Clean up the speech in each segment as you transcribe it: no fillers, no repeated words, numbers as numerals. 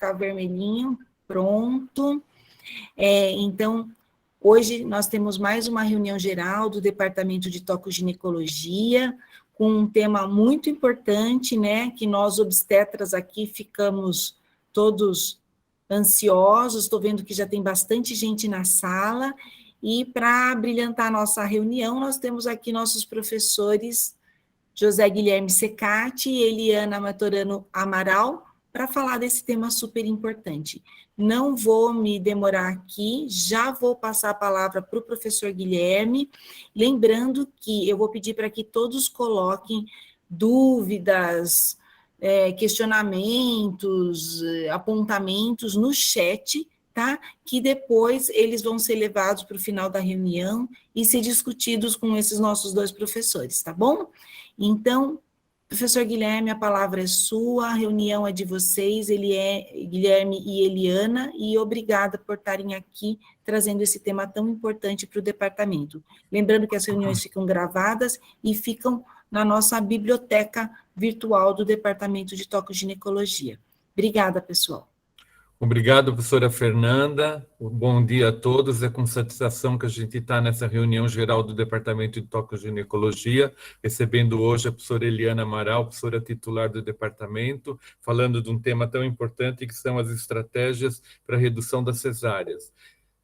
ficar vermelhinho, pronto. Então, hoje nós temos mais uma reunião geral do Departamento de Tocoginecologia, com um tema muito importante, né, que nós obstetras aqui ficamos todos ansiosos, estou vendo que já tem bastante gente na sala, e para brilhantar a nossa reunião, nós temos aqui nossos professores José Guilherme Secati e Eliana Matorano Amaral, para falar desse tema super importante. Não vou me demorar aqui, já vou passar a palavra para o professor Guilherme, lembrando que eu vou pedir para que todos coloquem dúvidas, questionamentos, apontamentos no chat, tá? Que depois eles vão ser levados para o final da reunião e ser discutidos com esses nossos dois professores, tá bom? Então, professor Guilherme, a palavra é sua, a reunião é de vocês, Guilherme e Eliana, e obrigada por estarem aqui trazendo esse tema tão importante para o departamento. Lembrando que as reuniões ficam gravadas e ficam na nossa biblioteca virtual do Departamento de Tocoginecologia. Obrigada, pessoal. Obrigado, professora Fernanda. Bom dia a todos. É com satisfação que a gente está nessa reunião geral do Departamento de Tocoginecologia, recebendo hoje a professora Eliana Amaral, professora titular do departamento, falando de um tema tão importante que são as estratégias para a redução das cesáreas.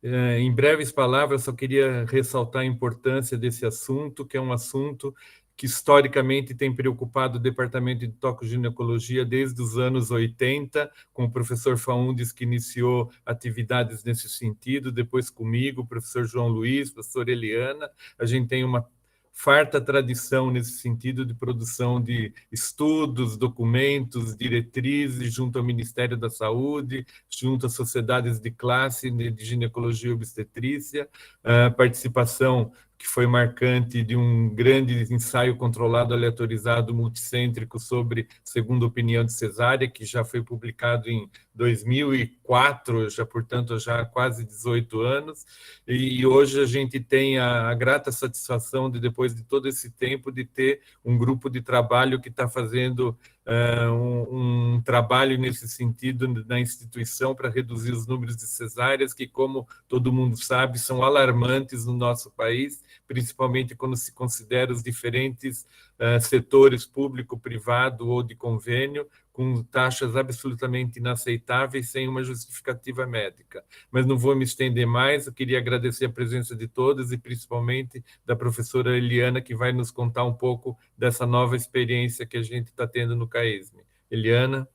Em breves palavras, só queria ressaltar a importância desse assunto, que é um assunto que historicamente tem preocupado o Departamento de Tocoginecologia desde os anos 80, com o professor Faundes, que iniciou atividades nesse sentido, depois comigo, o professor João Luiz, a professora Eliana. A gente tem uma farta tradição nesse sentido de produção de estudos, documentos, diretrizes junto ao Ministério da Saúde, junto às sociedades de classe de ginecologia e obstetrícia, participação que foi marcante de um grande ensaio controlado, aleatorizado, multicêntrico sobre segunda opinião de cesárea, que já foi publicado em 2004, já, portanto, já há quase 18 anos, e hoje a gente tem a grata satisfação de, depois de todo esse tempo, de ter um grupo de trabalho que está fazendo um trabalho nesse sentido na instituição para reduzir os números de cesáreas, que, como todo mundo sabe, são alarmantes no nosso país, principalmente quando se considera os diferentes setores público, privado ou de convênio, com taxas absolutamente inaceitáveis, sem uma justificativa médica. Mas não vou me estender mais, eu queria agradecer a presença de todos e principalmente da professora Eliana, que vai nos contar um pouco dessa nova experiência que a gente está tendo no CAESME. Eliana?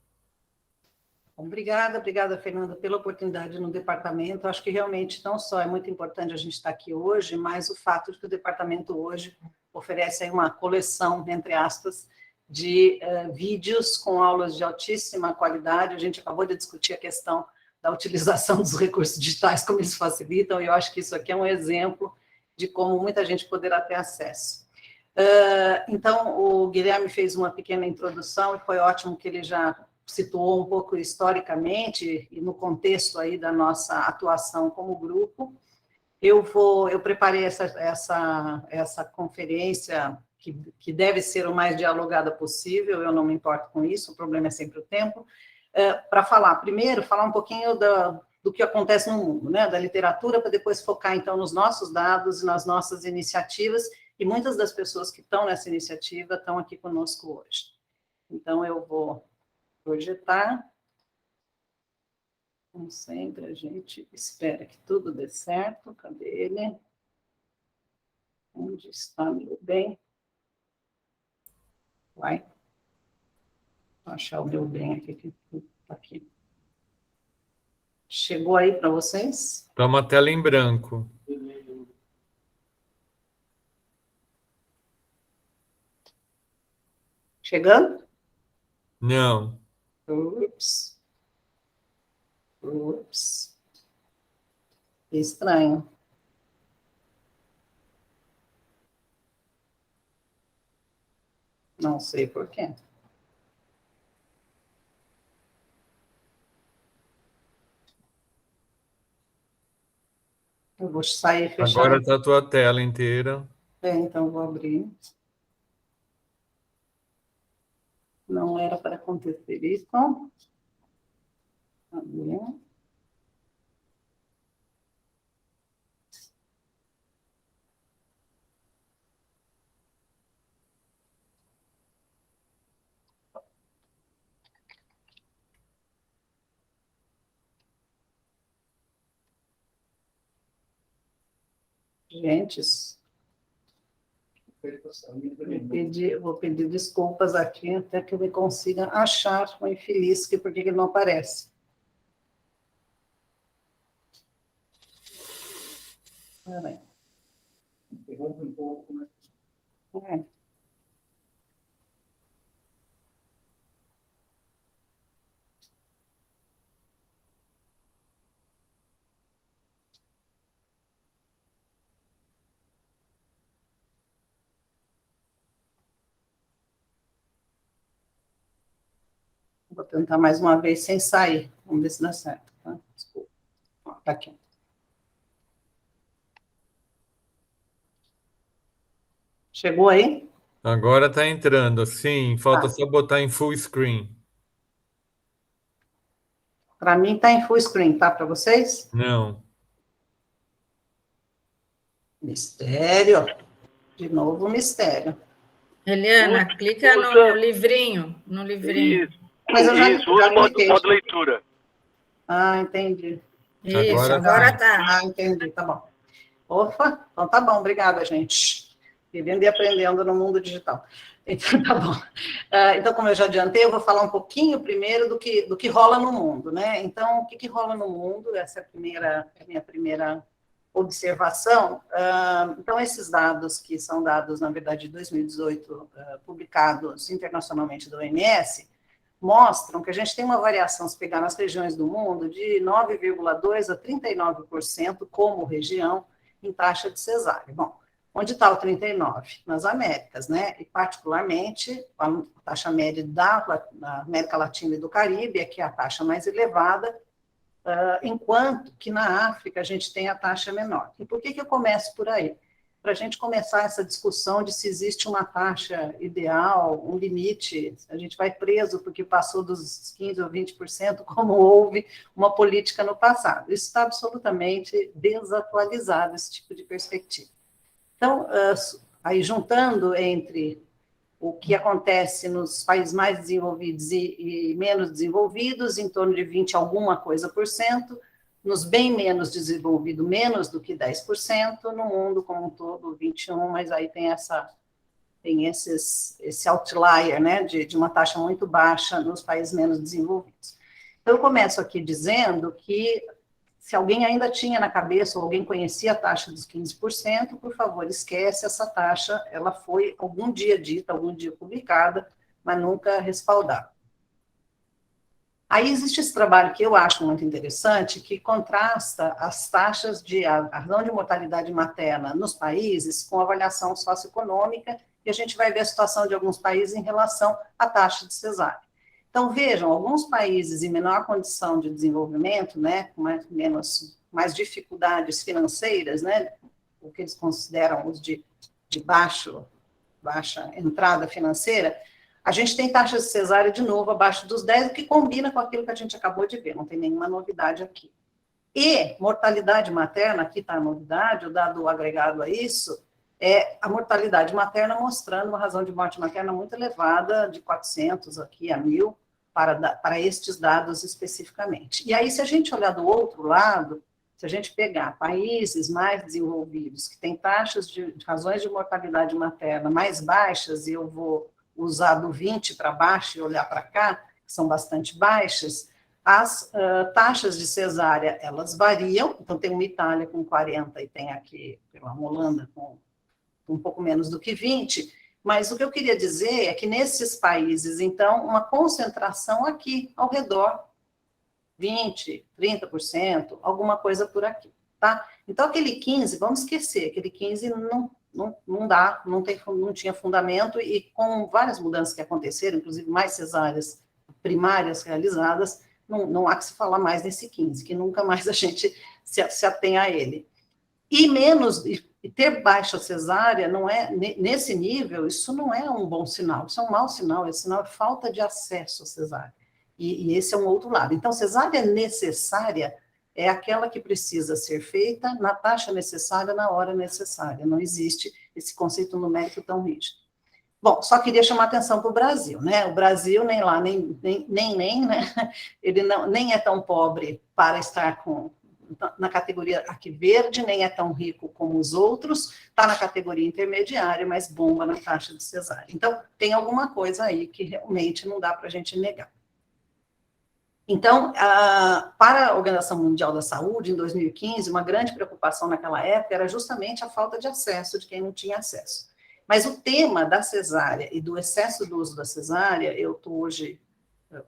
Obrigada, Fernanda, pela oportunidade no departamento. Acho que realmente não só é muito importante a gente estar aqui hoje, mas o fato de que o departamento hoje oferece aí uma coleção, entre aspas, de vídeos com aulas de altíssima qualidade. A gente acabou de discutir a questão da utilização dos recursos digitais, como eles facilitam, e eu acho que isso aqui é um exemplo de como muita gente poderá ter acesso. Então, o Guilherme fez uma pequena introdução, e foi ótimo que ele já situou um pouco historicamente e no contexto aí da nossa atuação como grupo. Eu preparei essa conferência que deve ser o mais dialogada possível, eu não me importo com isso, o problema é sempre o tempo, para falar um pouquinho do que acontece no mundo, né, da literatura, para depois focar, então, nos nossos dados e nas nossas iniciativas, e muitas das pessoas que estão nessa iniciativa estão aqui conosco hoje. Então, eu vou projetar. Como sempre, a gente espera que tudo dê certo. Cadê ele? Onde está meu bem? Vai. Vou achar o meu bem aqui, que está aqui. Chegou aí para vocês? Está uma tela em branco. Chegando? Não. Ups. Estranho. Não sei por quê. Eu vou sair e fechar. Agora está a tua tela inteira. Então vou abrir. Não era para acontecer isso. Gente, vou pedir desculpas aqui até que eu me consiga achar o infeliz, que por que ele não aparece. Peraí. Interrompe um pouco, né? Vou tentar mais uma vez sem sair. Vamos ver se dá certo. Tá? Desculpa. Tá aqui. Chegou aí? Agora está entrando, sim. Falta Tá. só botar em full screen. Para mim está em full screen, tá? Para vocês? Não. Mistério. De novo, mistério. Eliana, clica no livrinho. No livrinho. Isso, Mas eu já usa o modo leitura. Ah, entendi. Isso, agora tá. Ah, entendi, tá bom. Opa, então tá bom, obrigada, gente. Vivendo e aprendendo no mundo digital. Então, tá bom. Então, como eu já adiantei, eu vou falar um pouquinho primeiro do que rola no mundo, né? Então, o que rola no mundo? Essa é a minha primeira observação. Então, esses dados, que são dados, na verdade, de 2018, publicados internacionalmente da OMS, mostram que a gente tem uma variação, se pegar nas regiões do mundo, de 9,2% a 39% como região em taxa de cesárea. Bom, onde está o 39%? Nas Américas, né? E particularmente a taxa média da América Latina e do Caribe, que é a taxa mais elevada, enquanto que na África a gente tem a taxa menor. E por que eu começo por aí? Para a gente começar essa discussão de se existe uma taxa ideal, um limite, a gente vai preso porque passou dos 15% ou 20%, como houve uma política no passado. Isso está absolutamente desatualizado, esse tipo de perspectiva. Então, aí juntando entre o que acontece nos países mais desenvolvidos e menos desenvolvidos, em torno de 20 alguma coisa por cento, nos bem menos desenvolvidos, menos do que 10%, no mundo como um todo, 21%, mas aí tem esse outlier, né, de uma taxa muito baixa nos países menos desenvolvidos. Então, eu começo aqui dizendo que, se alguém ainda tinha na cabeça, ou alguém conhecia a taxa dos 15%, por favor, esquece essa taxa, ela foi algum dia dita, algum dia publicada, mas nunca respaldada. Aí existe esse trabalho que eu acho muito interessante, que contrasta as taxas de a razão de mortalidade materna nos países com avaliação socioeconômica, e a gente vai ver a situação de alguns países em relação à taxa de cesárea. Então, vejam, alguns países em menor condição de desenvolvimento, né, com mais dificuldades financeiras, né, o que eles consideram os de baixa entrada financeira, a gente tem taxas de cesárea, de novo, abaixo dos 10, o que combina com aquilo que a gente acabou de ver, não tem nenhuma novidade aqui. E mortalidade materna, aqui está a novidade, o dado agregado a isso, é a mortalidade materna mostrando uma razão de morte materna muito elevada, de 400 aqui a 1.000, para estes dados especificamente. E aí, se a gente olhar do outro lado, se a gente pegar países mais desenvolvidos, que têm taxas de razões de mortalidade materna mais baixas, e eu vou usar do 20 para baixo e olhar para cá, que são bastante baixas, as taxas de cesárea, elas variam, então tem uma Itália com 40 e tem aqui uma Holanda com um pouco menos do que 20, mas o que eu queria dizer é que nesses países, então, uma concentração aqui ao redor, 20%, 30%, alguma coisa por aqui, tá? Então, aquele 15%, vamos esquecer, aquele 15% não dá, não tinha fundamento, e com várias mudanças que aconteceram, inclusive mais cesáreas primárias realizadas, não há que se falar mais nesse 15%, que nunca mais a gente se atém a ele. E ter baixa cesárea, não é, nesse nível, isso não é um bom sinal, isso é um mau sinal, esse sinal é falta de acesso à cesárea. E esse é um outro lado. Então, cesárea necessária é aquela que precisa ser feita na taxa necessária, na hora necessária. Não existe esse conceito numérico tão rígido. Bom, só queria chamar atenção para o Brasil, né? O Brasil nem lá, nem, né? Ele não, nem é tão pobre para estar na categoria aqui verde, nem é tão rico como os outros, está na categoria intermediária, mas bomba na taxa de cesárea. Então, tem alguma coisa aí que realmente não dá para a gente negar. Então, para a Organização Mundial da Saúde, em 2015, uma grande preocupação naquela época era justamente a falta de acesso de quem não tinha acesso. Mas o tema da cesárea e do excesso do uso da cesárea, eu estou hoje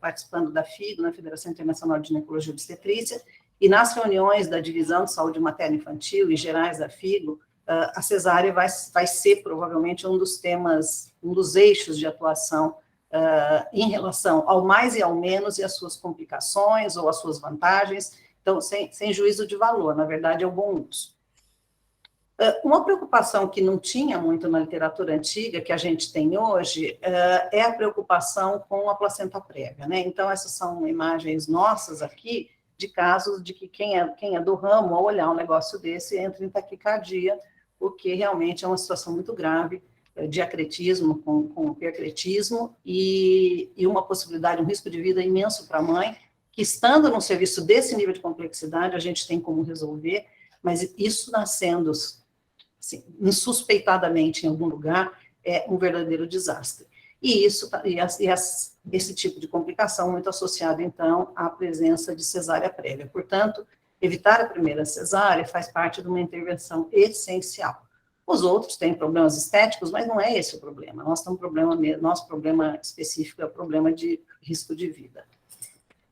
participando da FIGO, na Federação Internacional de Ginecologia e Obstetrícia, e nas reuniões da Divisão de Saúde Materna e Infantil e gerais da FIGO, a cesárea vai ser provavelmente um dos temas, um dos eixos de atuação em relação ao mais e ao menos e as suas complicações ou as suas vantagens, então, sem juízo de valor, na verdade, é o bom uso. Uma preocupação que não tinha muito na literatura antiga, que a gente tem hoje, é a preocupação com a placenta prévia, né? Então, essas são imagens nossas aqui, de casos de que quem é do ramo, ao olhar um negócio desse, entra em taquicardia, o que realmente é uma situação muito grave, de acretismo com percretismo, e uma possibilidade, um risco de vida imenso para a mãe, que estando num serviço desse nível de complexidade, a gente tem como resolver, mas isso nascendo assim, insuspeitadamente em algum lugar, é um verdadeiro desastre. E esse tipo de complicação muito associado, então, à presença de cesárea prévia. Portanto, evitar a primeira cesárea faz parte de uma intervenção essencial. Os outros têm problemas estéticos, mas não é esse o problema. Nosso problema específico é o problema de risco de vida.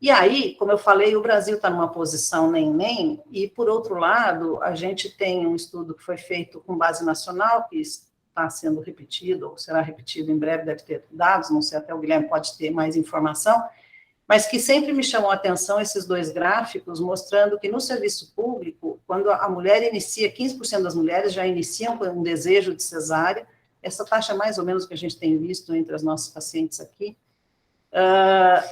E aí, como eu falei, o Brasil está numa posição nem, e, por outro lado, a gente tem um estudo que foi feito com base nacional, que está sendo repetido, ou será repetido em breve, deve ter dados, não sei, até o Guilherme pode ter mais informação, mas que sempre me chamou a atenção esses dois gráficos, mostrando que no serviço público, quando a mulher inicia, 15% das mulheres já iniciam com um desejo de cesárea, essa taxa é mais ou menos que a gente tem visto entre as nossas pacientes aqui.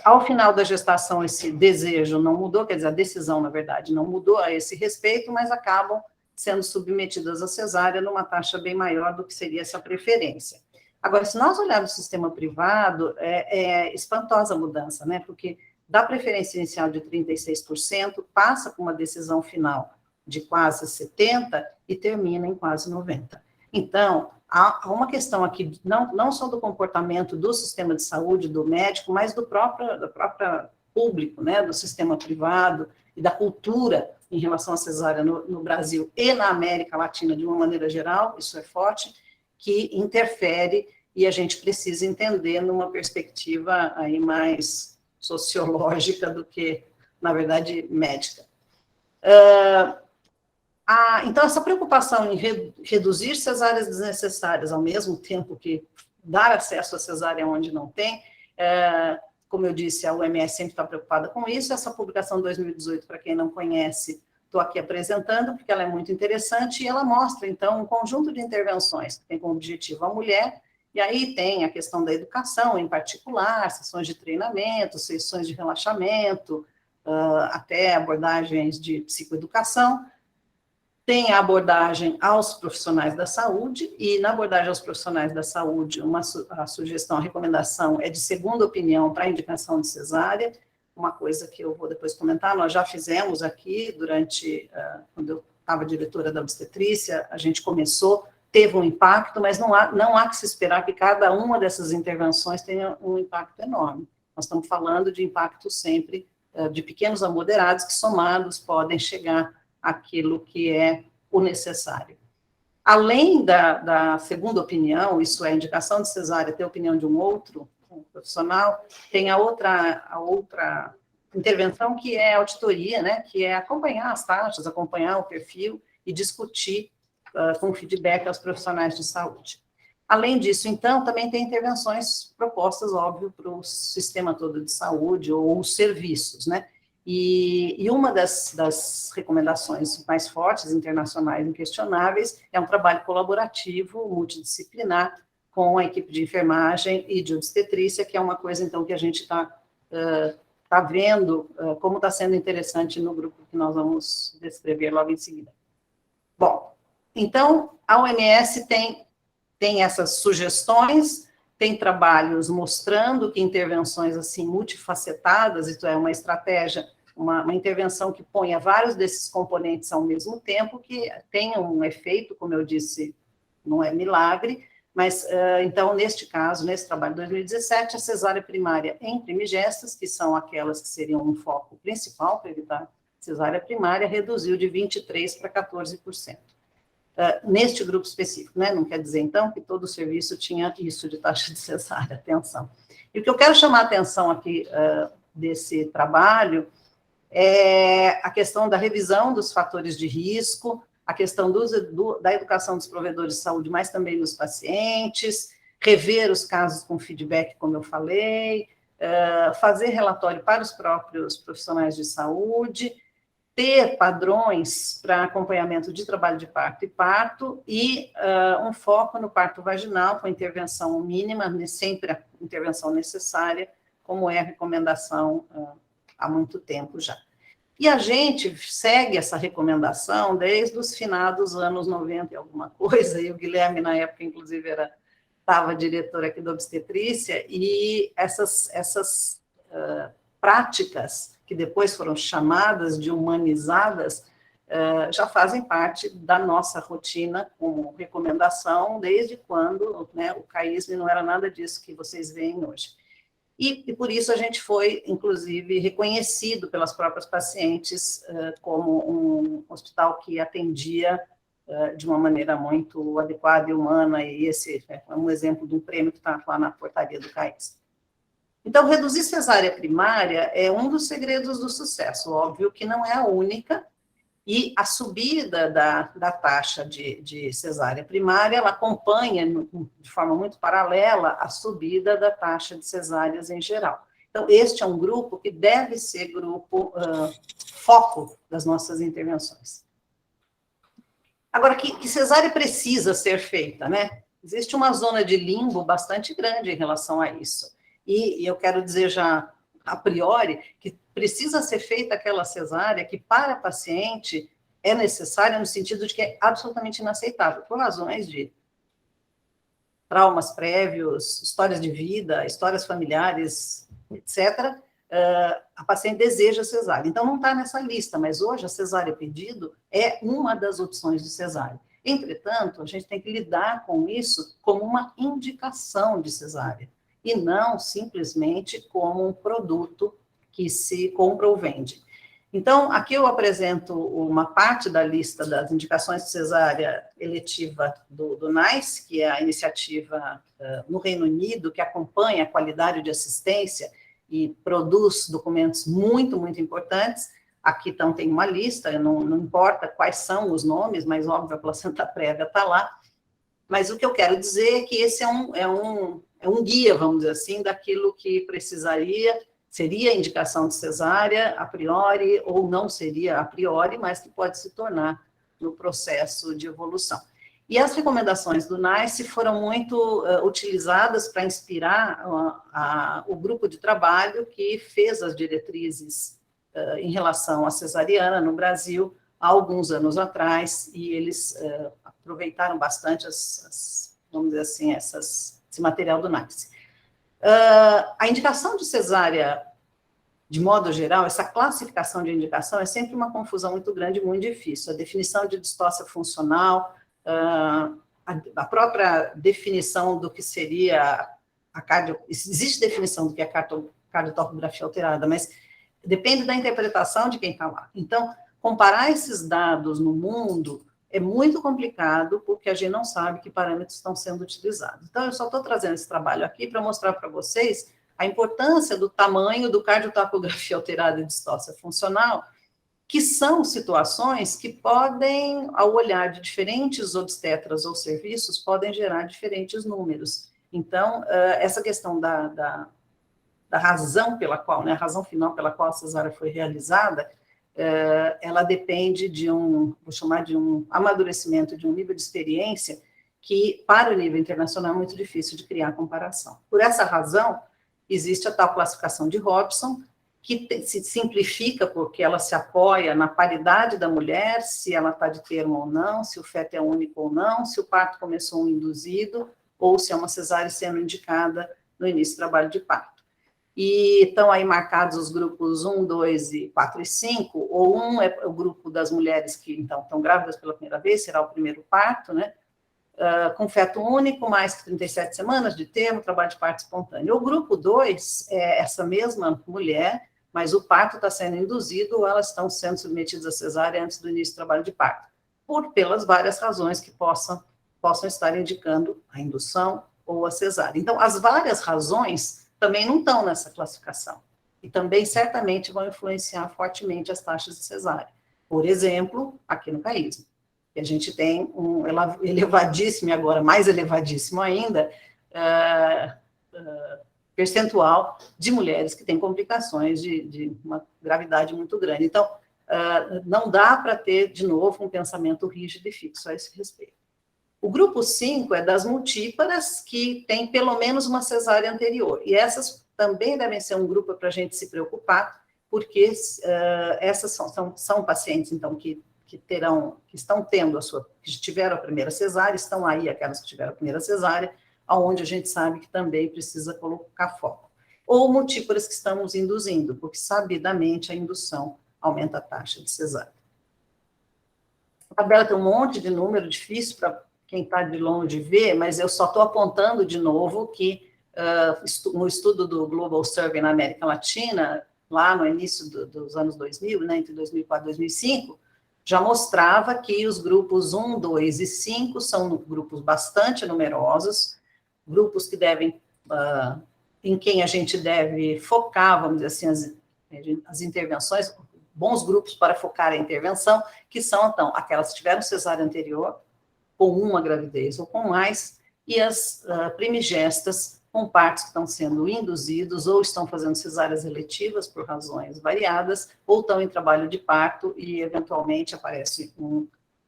Ao final da gestação, esse desejo não mudou, quer dizer, a decisão, na verdade, não mudou a esse respeito, mas acabam sendo submetidas à cesárea numa taxa bem maior do que seria essa preferência. Agora, se nós olharmos o sistema privado, é espantosa a mudança, né? Porque da preferência inicial de 36%, passa por uma decisão final de quase 70% e termina em quase 90%. Então, há uma questão aqui, não só do comportamento do sistema de saúde, do médico, mas do próprio público, né? Do sistema privado e da cultura em relação à cesárea no Brasil e na América Latina, de uma maneira geral, isso é forte, que interfere e a gente precisa entender numa perspectiva aí mais sociológica do que, na verdade, médica. Então, essa preocupação em reduzir cesáreas desnecessárias, ao mesmo tempo que dar acesso à cesárea onde não tem, como eu disse, a OMS sempre está preocupada com isso. Essa publicação de 2018, para quem não conhece, estou aqui apresentando, porque ela é muito interessante, e ela mostra, então, um conjunto de intervenções que tem como objetivo a mulher, e aí tem a questão da educação, em particular, sessões de treinamento, sessões de relaxamento, até abordagens de psicoeducação. Tem a abordagem aos profissionais da saúde, e na abordagem aos profissionais da saúde, a sugestão, a recomendação é de segunda opinião para a indicação de cesárea, uma coisa que eu vou depois comentar, nós já fizemos aqui quando eu estava diretora da obstetrícia, a gente começou, teve um impacto, mas não há que se esperar que cada uma dessas intervenções tenha um impacto enorme. Nós estamos falando de impacto sempre de pequenos a moderados, que somados podem chegar àquilo que é o necessário. Além da segunda opinião, isso é, a indicação de cesárea ter a opinião de um outro profissional, tem a outra intervenção, que é a auditoria, né, que é acompanhar as taxas, acompanhar o perfil e discutir com feedback aos profissionais de saúde. Além disso, então, também tem intervenções propostas, óbvio, para o sistema todo de saúde ou os serviços, né, e uma das recomendações mais fortes, internacionais, inquestionáveis, é um trabalho colaborativo, multidisciplinar, com a equipe de enfermagem e de obstetrícia, que é uma coisa, então, que a gente está está vendo como está sendo interessante no grupo que nós vamos descrever logo em seguida. Bom, então, a OMS tem essas sugestões, tem trabalhos mostrando que intervenções assim multifacetadas, isso é uma estratégia, uma intervenção que ponha vários desses componentes ao mesmo tempo, que tenha um efeito, como eu disse, não é milagre, mas, então, neste caso, nesse trabalho de 2017, a cesárea primária em primigestas, que são aquelas que seriam um foco principal para evitar cesárea primária, reduziu de 23% para 14%. Neste grupo específico, né? Não quer dizer, então, que todo o serviço tinha isso de taxa de cesárea, atenção. E o que eu quero chamar a atenção aqui desse trabalho é a questão da revisão dos fatores de risco, a questão da educação dos provedores de saúde, mas também dos pacientes, rever os casos com feedback, como eu falei, fazer relatório para os próprios profissionais de saúde, ter padrões para acompanhamento de trabalho de parto e um foco no parto vaginal, com intervenção mínima, sempre a intervenção necessária, como é a recomendação há muito tempo já. E a gente segue essa recomendação desde os finados anos 90 e alguma coisa, e o Guilherme, na época, inclusive, estava diretor aqui da obstetrícia, e essas práticas que depois foram chamadas de humanizadas, já fazem parte da nossa rotina como recomendação, desde quando, né, o CAISM não era nada disso que vocês veem hoje. E por isso a gente foi, inclusive, reconhecido pelas próprias pacientes como um hospital que atendia de uma maneira muito adequada e humana, e esse é um exemplo de um prêmio que está lá na portaria do CAISM. Então, reduzir cesárea primária é um dos segredos do sucesso, óbvio que não é a única, e a subida da taxa de cesárea primária, ela acompanha, de forma muito paralela, a subida da taxa de cesáreas em geral. Então, este é um grupo que deve ser grupo foco das nossas intervenções. Agora, que cesárea precisa ser feita, né? Existe uma zona de limbo bastante grande em relação a isso. E eu quero dizer já, a priori, que precisa ser feita aquela cesárea que, para a paciente, é necessária no sentido de que é absolutamente inaceitável, por razões de traumas prévios, histórias de vida, histórias familiares, etc., a paciente deseja cesárea. Então, não está nessa lista, mas hoje a cesárea pedido é uma das opções de cesárea. Entretanto, a gente tem que lidar com isso como uma indicação de cesárea, e não simplesmente como um produto que se compra ou vende. Então, aqui eu apresento uma parte da lista das indicações de cesárea eletiva do NICE, que é a iniciativa no Reino Unido, que acompanha a qualidade de assistência e produz documentos muito, muito importantes. Aqui então tem uma lista, não importa quais são os nomes, mas óbvio a placenta prévia está lá. Mas o que eu quero dizer é que esse é um guia, vamos dizer assim, daquilo que seria indicação de cesárea a priori, ou não seria a priori, mas que pode se tornar no processo de evolução. E as recomendações do NICE foram muito utilizadas para inspirar o grupo de trabalho que fez as diretrizes em relação à cesariana no Brasil há alguns anos atrás, e eles aproveitaram bastante vamos dizer assim, esse material do NICE. A indicação de cesárea, de modo geral, essa classificação de indicação é sempre uma confusão muito grande e muito difícil. A definição de distócia funcional, a própria definição do que seria existe definição do que é cardiotocografia alterada, mas depende da interpretação de quem está lá. Então, comparar esses dados no mundo é muito complicado, porque a gente não sabe que parâmetros estão sendo utilizados. Então, eu só estou trazendo esse trabalho aqui para mostrar para vocês a importância do tamanho do cardiotocografia alterada e distócia funcional, que são situações que podem, ao olhar de diferentes obstetras ou serviços, podem gerar diferentes números. Então, essa questão da razão pela qual, né, a razão final pela qual a cesárea foi realizada, ela depende vou chamar de um amadurecimento, de um nível de experiência que, para o nível internacional, é muito difícil de criar comparação. Por essa razão, existe a tal classificação de Robson, que se simplifica porque ela se apoia na paridade da mulher, se ela está de termo ou não, se o feto é único ou não, se o parto começou um induzido, ou se é uma cesárea sendo indicada no início do trabalho de parto. E estão aí marcados os grupos 1, 2, 4 e 5, ou 1 é o grupo das mulheres que, então, estão grávidas pela primeira vez, será o primeiro parto, né? Com feto único, mais que 37 semanas de termo, trabalho de parto espontâneo. O grupo 2 é essa mesma mulher, mas o parto está sendo induzido ou elas estão sendo submetidas a cesárea antes do início do trabalho de parto, pelas várias razões que possam estar indicando a indução ou a cesárea. Então, as várias razões também não estão nessa classificação, e também certamente vão influenciar fortemente as taxas de cesárea. Por exemplo, aqui no CAISM, que a gente tem um elevadíssimo, e agora mais elevadíssimo ainda, percentual de mulheres que têm complicações de uma gravidade muito grande. Então, não dá para ter, de novo, um pensamento rígido e fixo a esse respeito. O grupo 5 é das multíparas que tem pelo menos uma cesárea anterior, e essas também devem ser um grupo para a gente se preocupar, porque essas são pacientes, então, que estão tendo que tiveram a primeira cesárea, estão aí aquelas que tiveram a primeira cesárea, aonde a gente sabe que também precisa colocar foco. Ou multíparas que estamos induzindo, porque sabidamente a indução aumenta a taxa de cesárea. A tabela tem um monte de número, difícil para quem está de longe ver, mas eu só estou apontando de novo que no estudo do Global Survey na América Latina, lá no início dos anos 2000, né, entre 2004 e 2005, já mostrava que os grupos 1, 2 e 5 são grupos bastante numerosos, grupos que devem, em quem a gente deve focar, vamos dizer assim, as intervenções, bons grupos para focar a intervenção, que são, então, aquelas que tiveram cesárea anterior, com uma gravidez ou com mais, e as primigestas com partos que estão sendo induzidos ou estão fazendo cesáreas eletivas por razões variadas, ou estão em trabalho de parto e, eventualmente, aparece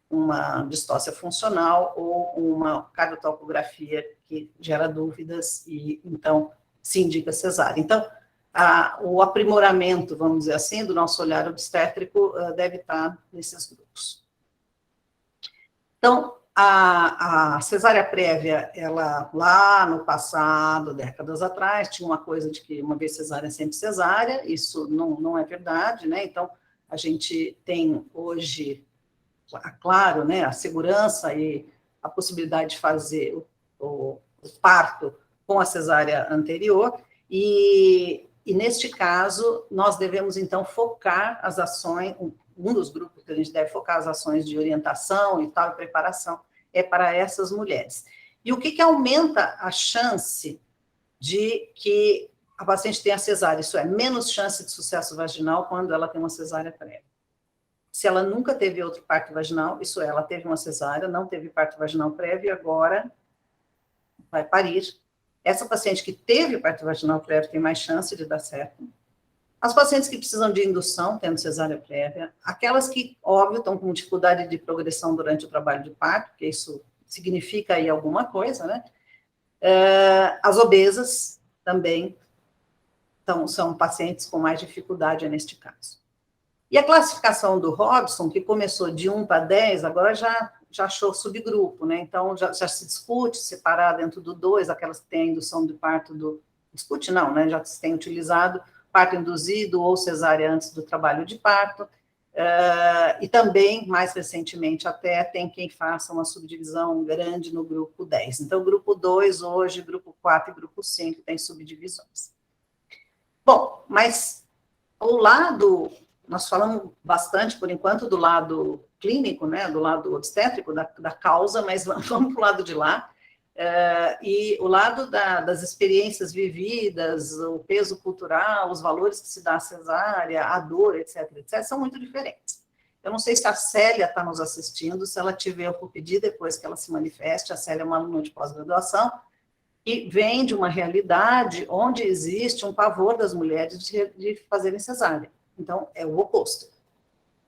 uma distócia funcional ou uma cardiotocografia que gera dúvidas e, então, se indica cesárea. Então, o aprimoramento, vamos dizer assim, do nosso olhar obstétrico deve estar nesses grupos. Então, a cesárea prévia, ela, lá no passado, décadas atrás, tinha uma coisa de que uma vez cesárea, sempre cesárea, isso não é verdade, né? Então, a gente tem hoje, claro, né, a segurança e a possibilidade de fazer o parto com a cesárea anterior, e neste caso, nós devemos, então, focar as ações, um dos grupos que a gente deve focar as ações de orientação e tal, e preparação, é para essas mulheres. E o que aumenta a chance de que a paciente tenha cesárea? Isso é, menos chance de sucesso vaginal quando ela tem uma cesárea prévia. Se ela nunca teve outro parto vaginal, isso é, ela teve uma cesárea, não teve parto vaginal prévio, agora vai parir. Essa paciente que teve parto vaginal prévio tem mais chance de dar certo. As pacientes que precisam de indução, tendo cesárea prévia, aquelas que, óbvio, estão com dificuldade de progressão durante o trabalho de parto, porque isso significa aí alguma coisa, né? As obesas também são pacientes com mais dificuldade neste caso. E a classificação do Robson, que começou de 1 para 10, agora já achou subgrupo, né? Então, já se discute separar dentro do 2, aquelas que têm a indução de parto do... Discute não, né? Já se tem utilizado parto induzido ou cesárea antes do trabalho de parto, e também, mais recentemente até, tem quem faça uma subdivisão grande no grupo 10. Então, grupo 2 hoje, grupo 4 e grupo 5 tem subdivisões. Bom, mas o lado, nós falamos bastante, por enquanto, do lado clínico, né, do lado obstétrico, da causa, mas vamos para o lado de lá. E o lado das experiências vividas, o peso cultural, os valores que se dá à cesárea, a dor, etc., são muito diferentes. Eu não sei se a Célia está nos assistindo, se ela tiver, eu vou pedir depois que ela se manifeste. A Célia é uma aluna de pós-graduação e vem de uma realidade onde existe um pavor das mulheres de fazerem cesárea. Então, é o oposto.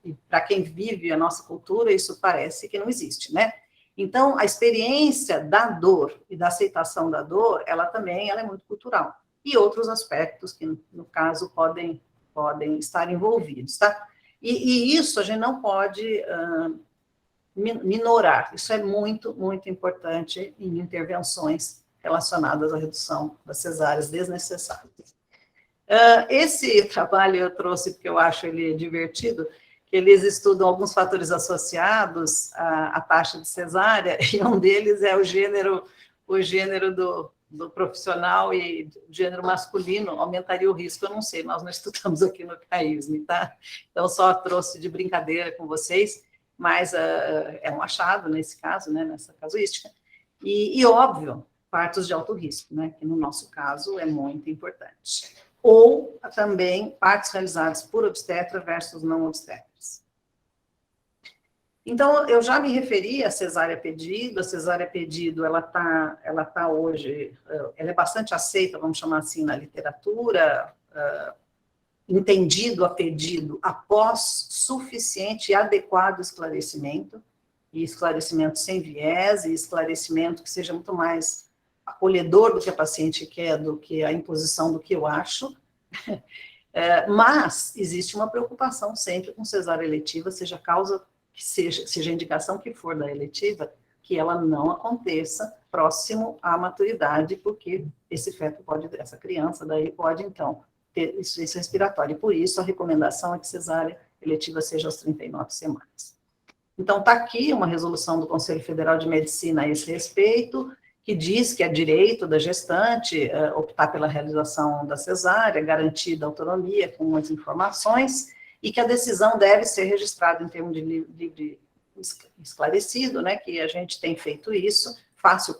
E para quem vive a nossa cultura, isso parece que não existe, né? Então, a experiência da dor e da aceitação da dor, ela é muito cultural. E outros aspectos que, no caso, podem estar envolvidos, tá? E isso a gente não pode minorar, isso é muito, muito importante em intervenções relacionadas à redução das cesáreas desnecessárias. Esse trabalho eu trouxe porque eu acho ele divertido, que eles estudam alguns fatores associados à taxa de cesárea, e um deles é o gênero do profissional, e o gênero masculino aumentaria o risco, eu não sei, nós não estudamos aqui no CAISM, tá? Então, só trouxe de brincadeira com vocês, mas é um achado nesse caso, né, nessa casuística, e óbvio, partos de alto risco, né, que no nosso caso é muito importante. Ou também partos realizados por obstetra versus não obstetras. Então, eu já me referi à cesárea pedido, a cesárea pedido, ela tá hoje, ela é bastante aceita, vamos chamar assim, na literatura, entendido a pedido após suficiente e adequado esclarecimento, e esclarecimento sem viés, e esclarecimento que seja muito mais acolhedor do que a paciente quer, do que a imposição do que eu acho, mas existe uma preocupação sempre com cesárea eletiva, seja a causa que seja a indicação que for da eletiva, que ela não aconteça próximo à maturidade, porque esse feto essa criança daí pode, então, ter insuficiência respiratória, e por isso a recomendação é que cesárea eletiva seja aos 39 semanas. Então, está aqui uma resolução do Conselho Federal de Medicina a esse respeito, que diz que é direito da gestante optar pela realização da cesárea, garantida a autonomia com as informações, e que a decisão deve ser registrada em termos de livre esclarecido, né, que a gente tem feito isso, fácil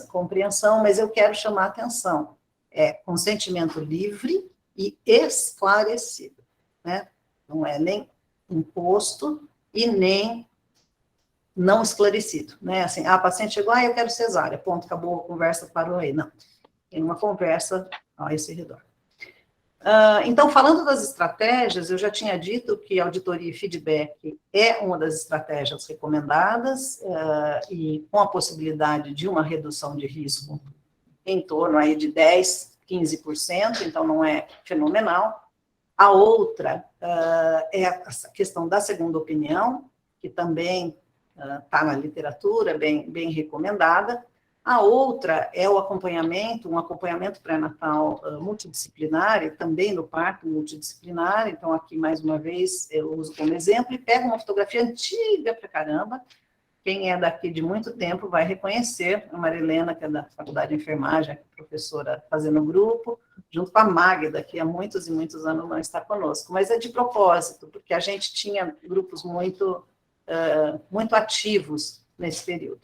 compreensão, mas eu quero chamar a atenção, consentimento livre e esclarecido, né, não é nem imposto e nem não esclarecido, né, assim, a paciente chegou, eu quero cesárea, ponto, acabou a conversa, parou aí, não, tem uma conversa a esse redor. Então, falando das estratégias, eu já tinha dito que auditoria e feedback é uma das estratégias recomendadas, e com a possibilidade de uma redução de risco em torno aí de 10%, 15%, então não é fenomenal. A outra é a questão da segunda opinião, que também está na literatura, bem recomendada. A outra é o acompanhamento, um acompanhamento pré-natal multidisciplinar, e também no parto multidisciplinar. Então, aqui, mais uma vez, eu uso como exemplo, e pego uma fotografia antiga pra caramba. Quem é daqui de muito tempo vai reconhecer a Marilena, que é da Faculdade de Enfermagem, professora fazendo grupo, junto com a Magda, que há muitos e muitos anos não está conosco. Mas é de propósito, porque a gente tinha grupos muito ativos nesse período.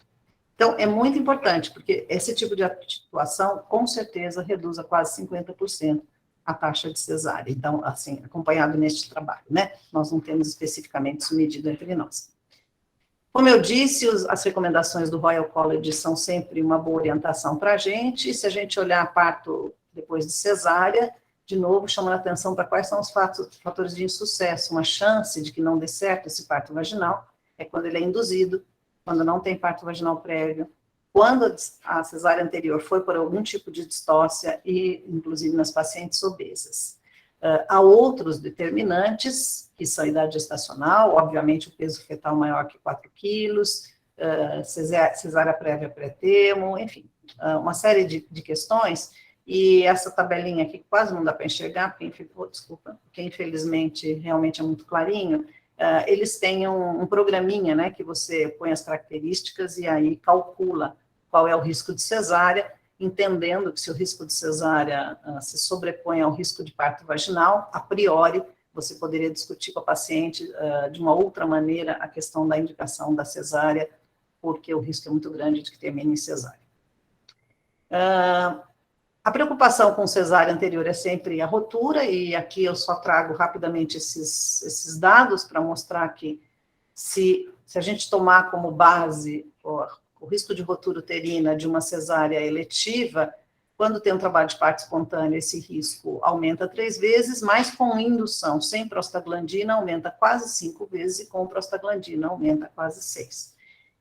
Então, é muito importante, porque esse tipo de atuação, com certeza, reduz a quase 50% a taxa de cesárea. Então, assim, acompanhado neste trabalho, né? Nós não temos especificamente isso medido entre nós. Como eu disse, as recomendações do Royal College são sempre uma boa orientação para a gente. Se a gente olhar parto depois de cesárea, de novo, chamando a atenção para quais são os fatores de insucesso. Uma chance de que não dê certo esse parto vaginal é quando ele é induzido, quando não tem parto vaginal prévio, quando a cesárea anterior foi por algum tipo de distócia, e inclusive nas pacientes obesas. Há outros determinantes, que são a idade gestacional, obviamente o peso fetal maior que 4 quilos, cesárea prévia pré-termo, enfim, uma série de questões, e essa tabelinha aqui quase não dá para enxergar, porque infelizmente realmente é muito clarinho. Eles têm um programinha, né, que você põe as características e aí calcula qual é o risco de cesárea, entendendo que se o risco de cesárea se sobrepõe ao risco de parto vaginal, a priori, você poderia discutir com a paciente de uma outra maneira a questão da indicação da cesárea, porque o risco é muito grande de que termine em cesárea. A preocupação com cesárea anterior é sempre a rotura, e aqui eu só trago rapidamente esses dados para mostrar que se a gente tomar como base o risco de rotura uterina de uma cesárea eletiva, quando tem um trabalho de parto espontâneo, esse risco aumenta 3 vezes, mas com indução sem prostaglandina aumenta quase 5 vezes, e com prostaglandina aumenta quase 6.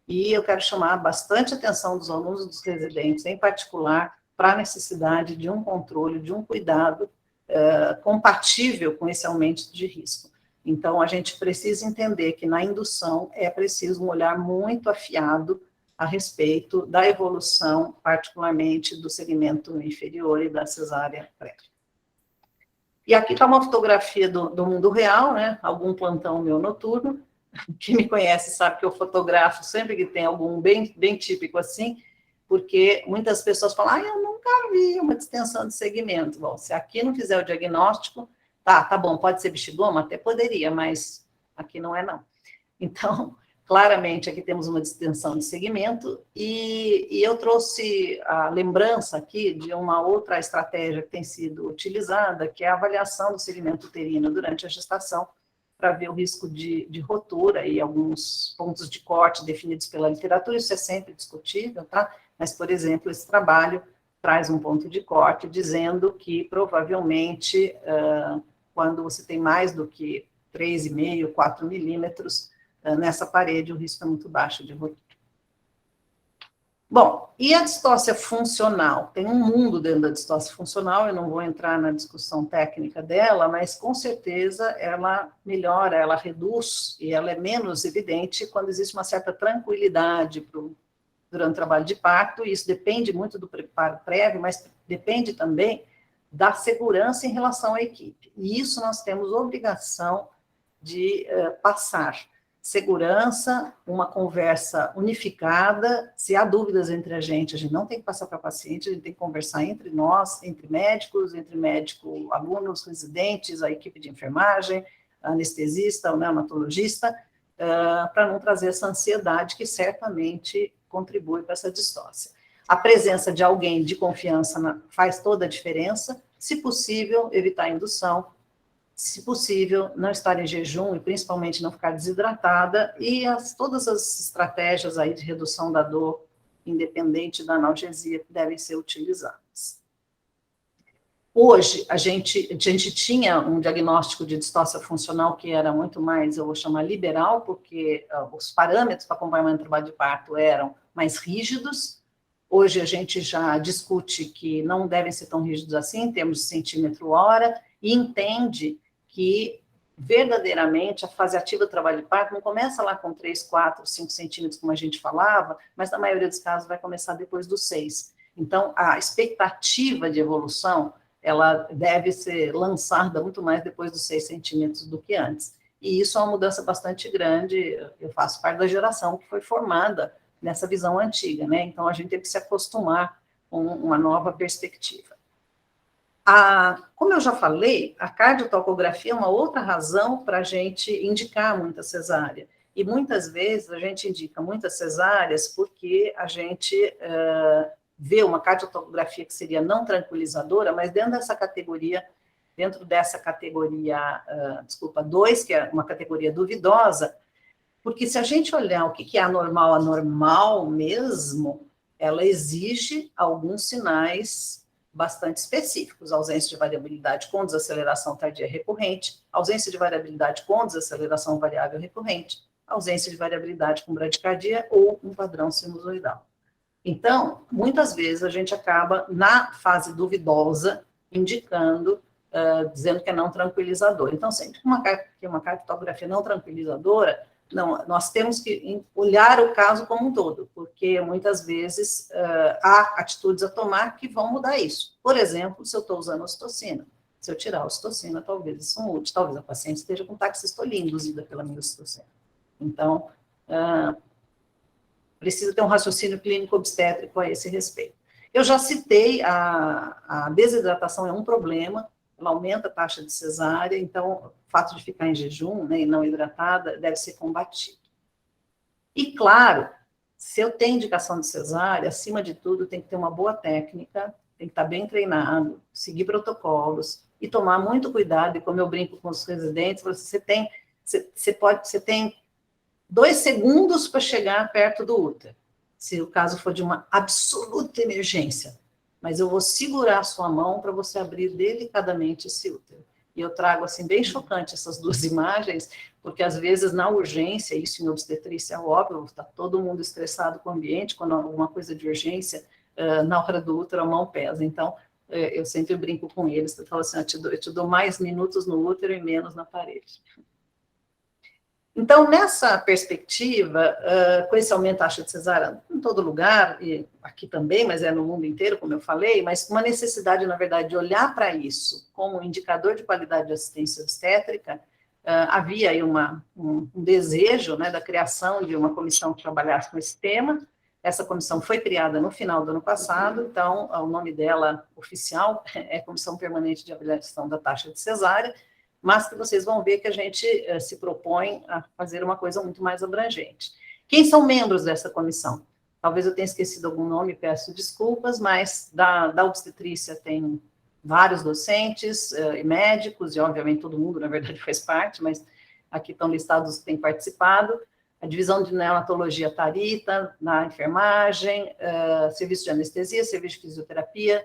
E eu quero chamar bastante atenção dos alunos e dos residentes, em particular, para a necessidade de um controle, de um cuidado compatível com esse aumento de risco. Então, a gente precisa entender que na indução é preciso um olhar muito afiado a respeito da evolução, particularmente do segmento inferior e da cesárea prévia. E aqui está uma fotografia do mundo real, né? Algum plantão meu noturno. Quem me conhece sabe que eu fotografo sempre que tem algum bem típico assim, porque muitas pessoas falam, eu nunca vi uma distensão de segmento. Bom, se aqui não fizer o diagnóstico, tá bom, pode ser bexigoma? Até poderia, mas aqui não é não. Então, claramente, aqui temos uma distensão de segmento, e eu trouxe a lembrança aqui de uma outra estratégia que tem sido utilizada, que é a avaliação do segmento uterino durante a gestação, para ver o risco de rotura e alguns pontos de corte definidos pela literatura. Isso é sempre discutível, tá? Mas, por exemplo, esse trabalho traz um ponto de corte dizendo que, provavelmente, quando você tem mais do que 3,5, 4 milímetros nessa parede, o risco é muito baixo de rotura. Bom, e a distócia funcional? Tem um mundo dentro da distócia funcional, eu não vou entrar na discussão técnica dela, mas com certeza ela melhora, ela reduz e ela é menos evidente quando existe uma certa tranquilidade durante o trabalho de parto, e isso depende muito do preparo prévio, mas depende também da segurança em relação à equipe. E isso nós temos obrigação de passar. Segurança, uma conversa unificada, se há dúvidas entre a gente não tem que passar para a paciente, a gente tem que conversar entre nós, entre médicos, alunos, residentes, a equipe de enfermagem, anestesista, o neonatologista, para não trazer essa ansiedade que certamente contribui para essa distócia. A presença de alguém de confiança faz toda a diferença, se possível, evitar a indução, se possível, não estar em jejum e principalmente não ficar desidratada, e todas as estratégias aí de redução da dor, independente da analgesia, que devem ser utilizadas. Hoje, a gente tinha um diagnóstico de distócia funcional que era muito mais, eu vou chamar liberal, porque os parâmetros para acompanhamento do trabalho de parto eram mais rígidos. Hoje a gente já discute que não devem ser tão rígidos assim, em termos de centímetro-hora, e entende que, verdadeiramente, a fase ativa do trabalho de parto não começa lá com 3, 4, 5 centímetros, como a gente falava, mas na maioria dos casos vai começar depois dos 6. Então, a expectativa de evolução, ela deve ser lançada muito mais depois dos 6 centímetros do que antes. E isso é uma mudança bastante grande, eu faço parte da geração que foi formada nessa visão antiga, né? Então, a gente tem que se acostumar com uma nova perspectiva. Como eu já falei, a cardiotocografia é uma outra razão para a gente indicar muita cesárea. E muitas vezes a gente indica muitas cesáreas porque a gente vê uma cardiotocografia que seria não tranquilizadora, mas dentro dessa categoria 2, que é uma categoria duvidosa, porque se a gente olhar o que é anormal mesmo, ela exige alguns sinais bastante específicos: ausência de variabilidade com desaceleração tardia recorrente, ausência de variabilidade com desaceleração variável recorrente, ausência de variabilidade com bradicardia ou um padrão sinusoidal. Então, muitas vezes a gente acaba, na fase duvidosa, indicando, dizendo que é não tranquilizador. Então, sempre que uma cardiotocografia não tranquilizadora, nós temos que olhar o caso como um todo, porque muitas vezes há atitudes a tomar que vão mudar isso. Por exemplo, se eu estou usando ocitocina, se eu tirar a ocitocina, talvez isso mude, talvez a paciente esteja com taxistolia induzida pela minha ocitocina. Então, precisa ter um raciocínio clínico obstétrico a esse respeito. Eu já citei, a desidratação é um problema, ela aumenta a taxa de cesárea, então o fato de ficar em jejum, né, e não hidratada deve ser combatido. E claro, se eu tenho indicação de cesárea, acima de tudo tem que ter uma boa técnica, tem que estar bem treinado, seguir protocolos e tomar muito cuidado. E como eu brinco com os residentes, você tem 2 segundos para chegar perto do útero, se o caso for de uma absoluta emergência, mas eu vou segurar a sua mão para você abrir delicadamente esse útero. E eu trago, assim, bem chocante essas 2 imagens, porque às vezes na urgência, isso em obstetrícia é óbvio, está todo mundo estressado com o ambiente, quando alguma coisa de urgência, na hora do útero a mão pesa. Então, eu sempre brinco com eles, eu falo assim, eu te dou mais minutos no útero e menos na parede. Então, nessa perspectiva, com esse aumento da taxa de cesárea em todo lugar, e aqui também, mas é no mundo inteiro, como eu falei, mas uma necessidade, na verdade, de olhar para isso como indicador de qualidade de assistência obstétrica, havia aí um desejo, né, da criação de uma comissão que trabalhasse com esse tema. Essa comissão foi criada no final do ano passado, então, o nome dela oficial é Comissão Permanente de Avaliação da Taxa de Cesárea, mas que vocês vão ver que a gente se propõe a fazer uma coisa muito mais abrangente. Quem são membros dessa comissão? Talvez eu tenha esquecido algum nome, peço desculpas, mas da obstetrícia tem vários docentes e médicos, e obviamente todo mundo, na verdade, faz parte, mas aqui estão listados os que têm participado. A divisão de neonatologia Tarita, na enfermagem, serviço de anestesia, serviço de fisioterapia,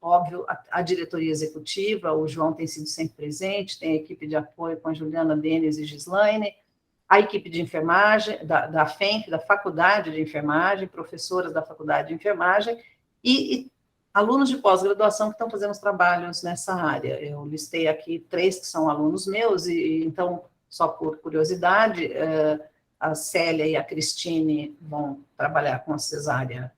óbvio, a diretoria executiva, o João tem sido sempre presente, tem a equipe de apoio com a Juliana, Denis e Gislaine, a equipe de enfermagem, da FENF, da Faculdade de Enfermagem, professoras da Faculdade de Enfermagem, e alunos de pós-graduação que estão fazendo os trabalhos nessa área. Eu listei aqui 3 que são alunos meus, e então, só por curiosidade, a Célia e a Cristine vão trabalhar com a cesárea,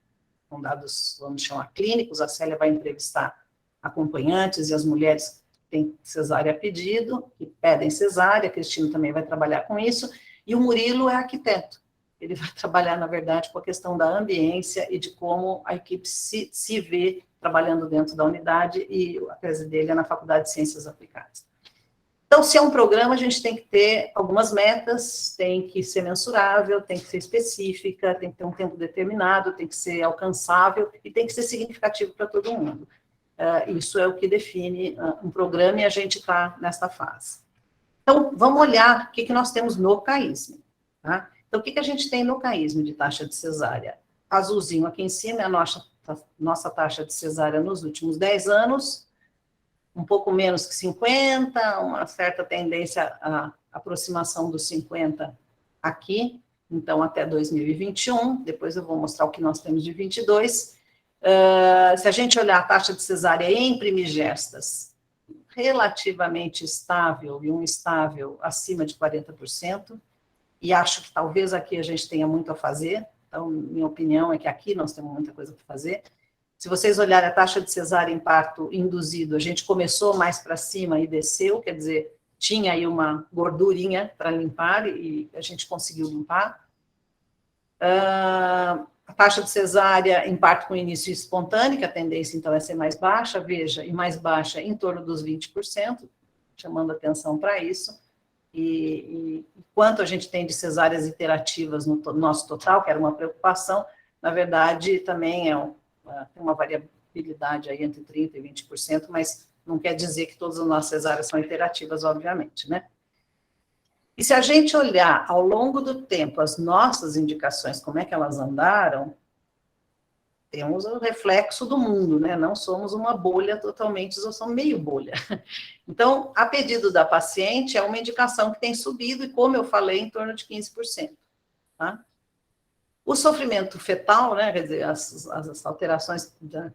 com dados, vamos chamar, clínicos. A Célia vai entrevistar acompanhantes e as mulheres que têm cesárea a pedido, que pedem cesárea, a Cristina também vai trabalhar com isso, e o Murilo é arquiteto. Ele vai trabalhar, na verdade, com a questão da ambiência e de como a equipe se vê trabalhando dentro da unidade, e a tese dele é na Faculdade de Ciências Aplicadas. Então, se é um programa, a gente tem que ter algumas metas, tem que ser mensurável, tem que ser específica, tem que ter um tempo determinado, tem que ser alcançável e tem que ser significativo para todo mundo. Isso é o que define um programa, e a gente está nessa fase. Então, vamos olhar o que nós temos no CAISM. Tá? Então, o que a gente tem no CAISM de taxa de cesárea? Azulzinho aqui em cima é a nossa taxa de cesárea nos últimos 10 anos, um pouco menos que 50, uma certa tendência à aproximação dos 50 aqui, então até 2021, depois eu vou mostrar o que nós temos de 22. Se a gente olhar a taxa de cesárea em primigestas, relativamente estável, e um estável acima de 40%, e acho que talvez aqui a gente tenha muito a fazer, então minha opinião é que aqui nós temos muita coisa para fazer. Se vocês olharem a taxa de cesárea em parto induzido, a gente começou mais para cima e desceu, quer dizer, tinha aí uma gordurinha para limpar e a gente conseguiu limpar. A taxa de cesárea em parto com início espontâneo, que a tendência então é ser mais baixa, veja, e mais baixa em torno dos 20%, chamando atenção para isso. E quanto a gente tem de cesáreas iterativas no nosso total, que era uma preocupação, na verdade também tem uma variabilidade aí entre 30% e 20%, mas não quer dizer que todas as nossas cesáreas são iterativas, obviamente, né? E se a gente olhar ao longo do tempo as nossas indicações, como é que elas andaram, temos o reflexo do mundo, né? Não somos uma bolha totalmente, nós somos meio bolha. Então, a pedido da paciente, é uma indicação que tem subido, e como eu falei, em torno de 15%, tá? O sofrimento fetal, né, quer dizer, as alterações da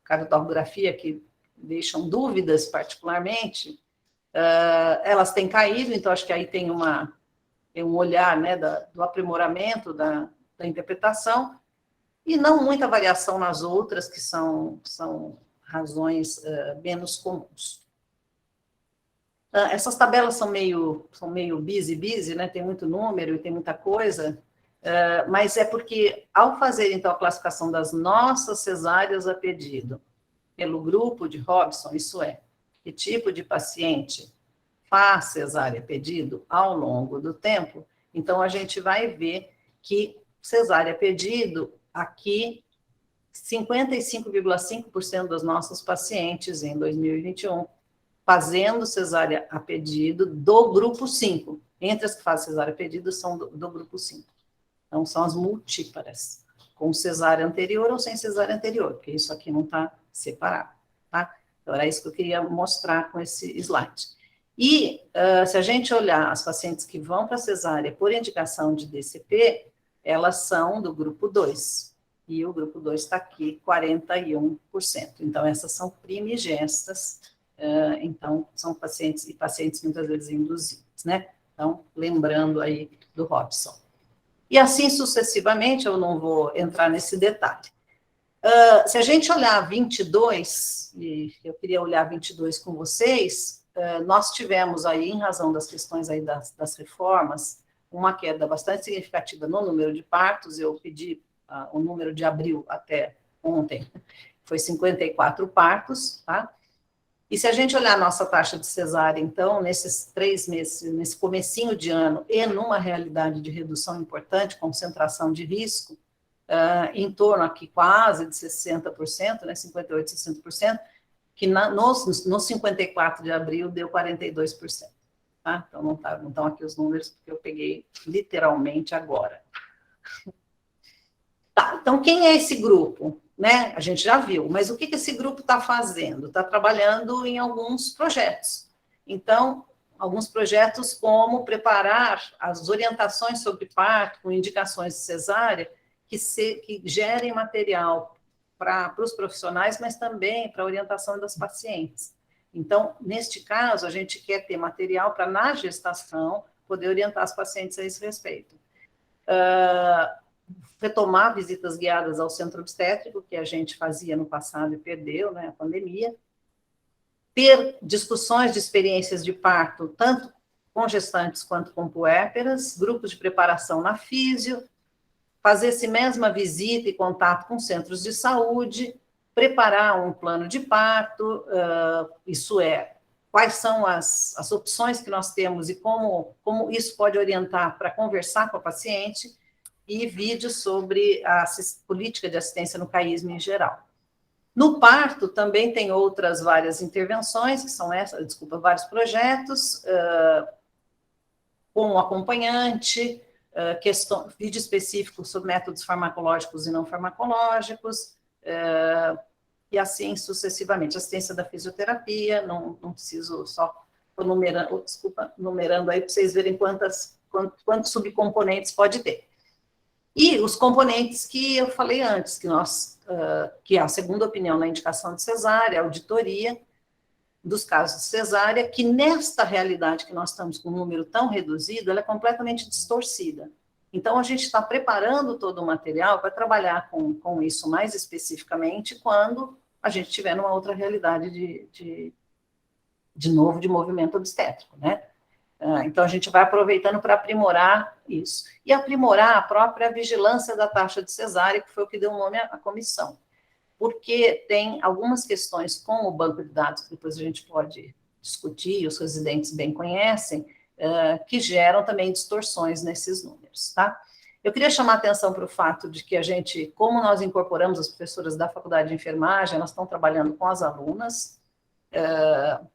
cardiotocografia que deixam dúvidas particularmente, elas têm caído, então acho que aí tem um olhar, né, do aprimoramento da interpretação, e não muita variação nas outras, que são razões menos comuns. Essas tabelas são meio busy, né, tem muito número e tem muita coisa, mas é porque, ao fazer, então, a classificação das nossas cesáreas a pedido, pelo grupo de Robson, isso é, que tipo de paciente faz cesárea a pedido ao longo do tempo, então a gente vai ver que cesárea a pedido, aqui, 55,5% dos nossos pacientes em 2021, fazendo cesárea a pedido do grupo 5. Entre as que fazem cesárea a pedido, são do grupo 5. Então, são as multíparas, com cesárea anterior ou sem cesárea anterior, porque isso aqui não está separado, tá? Então, era isso que eu queria mostrar com esse slide. E, se a gente olhar as pacientes que vão para cesárea por indicação de DCP, elas são do grupo 2. e o grupo 2 está aqui, 41%. Então, essas são primigestas, então, são pacientes muitas vezes induzidos, né? Então, lembrando aí do Robson. E assim sucessivamente, eu não vou entrar nesse detalhe. Se a gente olhar 22, e eu queria olhar 22 com vocês, nós tivemos aí, em razão das questões aí das reformas, uma queda bastante significativa no número de partos. Eu pedi o número de abril até ontem, foi 54 partos, tá? E se a gente olhar a nossa taxa de cesárea, então, nesses 3 meses, nesse comecinho de ano, e numa realidade de redução importante, concentração de risco, em torno aqui quase de 60%, né, 58%, 60%, que nos 54 de abril deu 42%. Tá? Então, não estão aqui os números, porque eu peguei literalmente agora. Tá, então, quem é esse grupo? Né? A gente já viu, mas o que esse grupo está fazendo? Está trabalhando em alguns projetos. Então, alguns projetos como preparar as orientações sobre parto, com indicações de cesárea, que gerem material para os profissionais, mas também para a orientação das pacientes. Então, neste caso, a gente quer ter material para, na gestação, poder orientar as pacientes a esse respeito. Retomar visitas guiadas ao centro obstétrico, que a gente fazia no passado e perdeu, né, a pandemia. Ter discussões de experiências de parto, tanto com gestantes quanto com puérperas, grupos de preparação na físio, fazer essa mesma visita e contato com centros de saúde, preparar um plano de parto, isso é, quais são as opções que nós temos e como isso pode orientar para conversar com a paciente, e vídeos sobre a política de assistência no caísmo em geral. No parto, também tem outras várias intervenções, que são vários projetos, com o acompanhante, vídeo específico sobre métodos farmacológicos e não farmacológicos, e assim sucessivamente. Assistência da fisioterapia, não preciso só numerando aí para vocês verem quantos subcomponentes pode ter. E os componentes que eu falei antes, que é a segunda opinião na indicação de cesárea, a auditoria dos casos de cesárea, que nesta realidade que nós estamos com um número tão reduzido, ela é completamente distorcida. Então, a gente está preparando todo o material para trabalhar com isso mais especificamente quando a gente tiver numa outra realidade de novo de movimento obstétrico, né? Então, a gente vai aproveitando para aprimorar isso. E aprimorar a própria vigilância da taxa de cesárea, que foi o que deu nome à comissão. Porque tem algumas questões com o banco de dados, que depois a gente pode discutir, os residentes bem conhecem, que geram também distorções nesses números, tá? Eu queria chamar a atenção para o fato de que a gente, como nós incorporamos as professoras da Faculdade de Enfermagem, elas estão trabalhando com as alunas,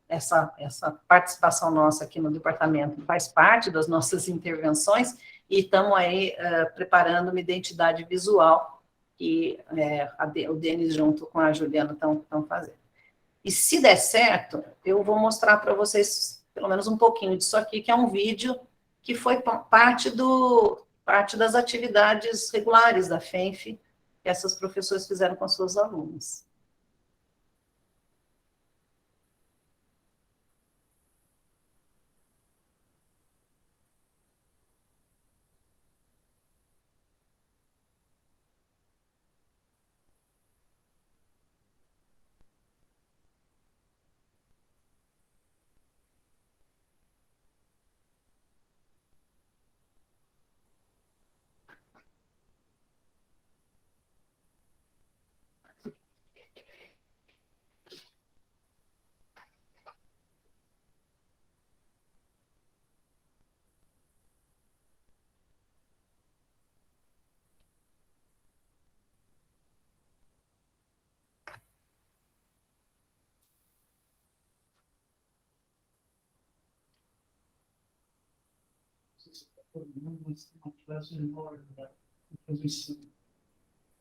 essa participação nossa aqui no departamento faz parte das nossas intervenções, e estamos aí preparando uma identidade visual que o Denis junto com a Juliana estão fazendo. E se der certo, eu vou mostrar para vocês pelo menos um pouquinho disso aqui, que é um vídeo que foi parte das atividades regulares da FENF, que essas professoras fizeram com as suas alunas.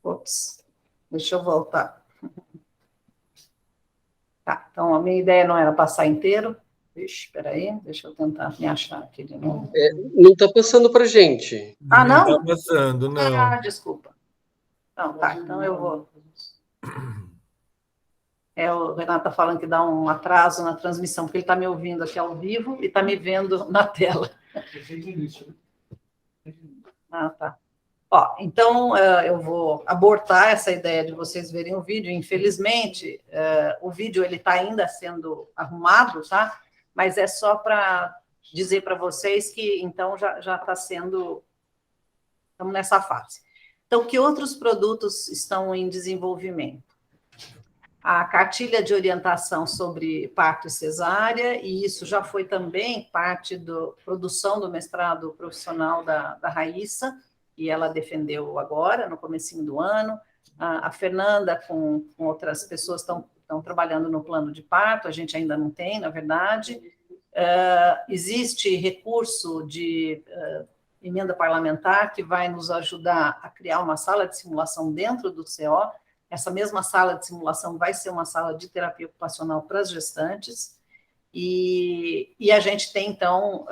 Ops, deixa eu voltar. Tá, então a minha ideia não era passar inteiro. Espera aí, deixa eu tentar me achar aqui de novo. Não está passando para a gente. Ah, não? Não está passando, não. Desculpa. Não, tá, então eu vou. O Renato está falando que dá um atraso na transmissão, porque ele está me ouvindo aqui ao vivo e está me vendo na tela. Ah, tá. Ó, então, eu vou abortar essa ideia de vocês verem o vídeo. Infelizmente, o vídeo ele está ainda sendo arrumado, tá? Mas é só para dizer para vocês que, então, já está sendo... Estamos nessa fase. Então, que outros produtos estão em desenvolvimento? A cartilha de orientação sobre parto e cesárea, e isso já foi também parte da produção do mestrado profissional da Raíssa, e ela defendeu agora, no comecinho do ano. A Fernanda, com outras pessoas, estão trabalhando no plano de parto, a gente ainda não tem, na verdade. Existe recurso de emenda parlamentar que vai nos ajudar a criar uma sala de simulação dentro do CO. Essa mesma sala de simulação vai ser uma sala de terapia ocupacional para as gestantes, e a gente tem, então,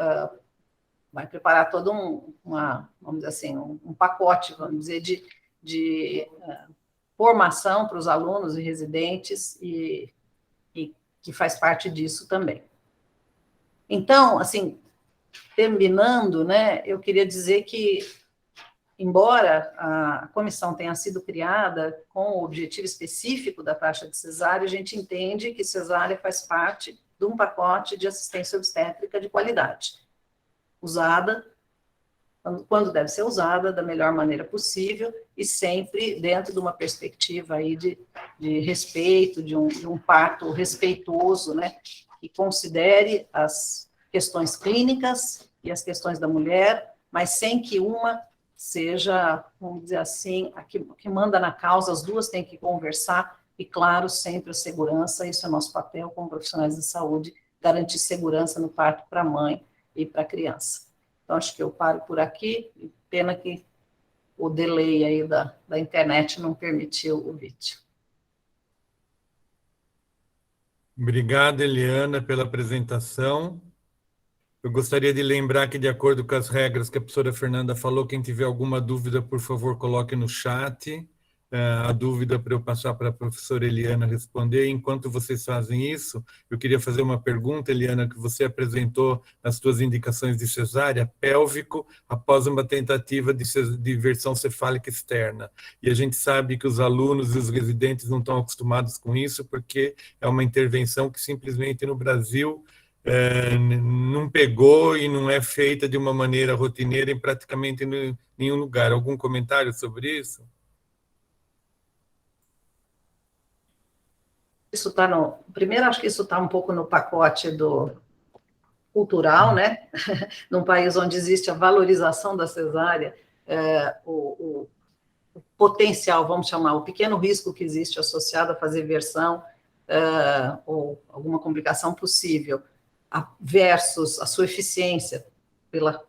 vai preparar todo vamos dizer assim, um pacote, vamos dizer, de formação para os alunos e residentes, e que faz parte disso também. Então, assim, terminando, né, eu queria dizer que, embora a comissão tenha sido criada com o objetivo específico da taxa de cesárea, a gente entende que cesárea faz parte de um pacote de assistência obstétrica de qualidade, usada quando deve ser usada, da melhor maneira possível, e sempre dentro de uma perspectiva aí de respeito, de um parto respeitoso, né, que considere as questões clínicas e as questões da mulher, mas sem que uma seja, vamos dizer assim, a que manda na causa. As duas têm que conversar, e, claro, sempre a segurança. Isso é nosso papel como profissionais de saúde, garantir segurança no parto para a mãe e para a criança. Então, acho que eu paro por aqui, pena que o delay aí da internet não permitiu o vídeo. Obrigado, Eliana, pela apresentação. Eu gostaria de lembrar que, de acordo com as regras que a professora Fernanda falou, quem tiver alguma dúvida, por favor, coloque no chat a dúvida para eu passar para a professora Eliana responder. Enquanto vocês fazem isso, eu queria fazer uma pergunta, Eliana, que você apresentou nas suas indicações de cesárea, pélvico, após uma tentativa de versão cefálica externa. E a gente sabe que os alunos e os residentes não estão acostumados com isso, porque é uma intervenção que simplesmente no Brasil não pegou e não é feita de uma maneira rotineira em praticamente nenhum lugar. Algum comentário sobre isso? Isso está primeiro, acho que isso está um pouco no pacote do cultural, né? Num país onde existe a valorização da cesárea, o potencial, vamos chamar, o pequeno risco que existe associado a fazer versão ou alguma complicação possível, versus a sua eficiência pela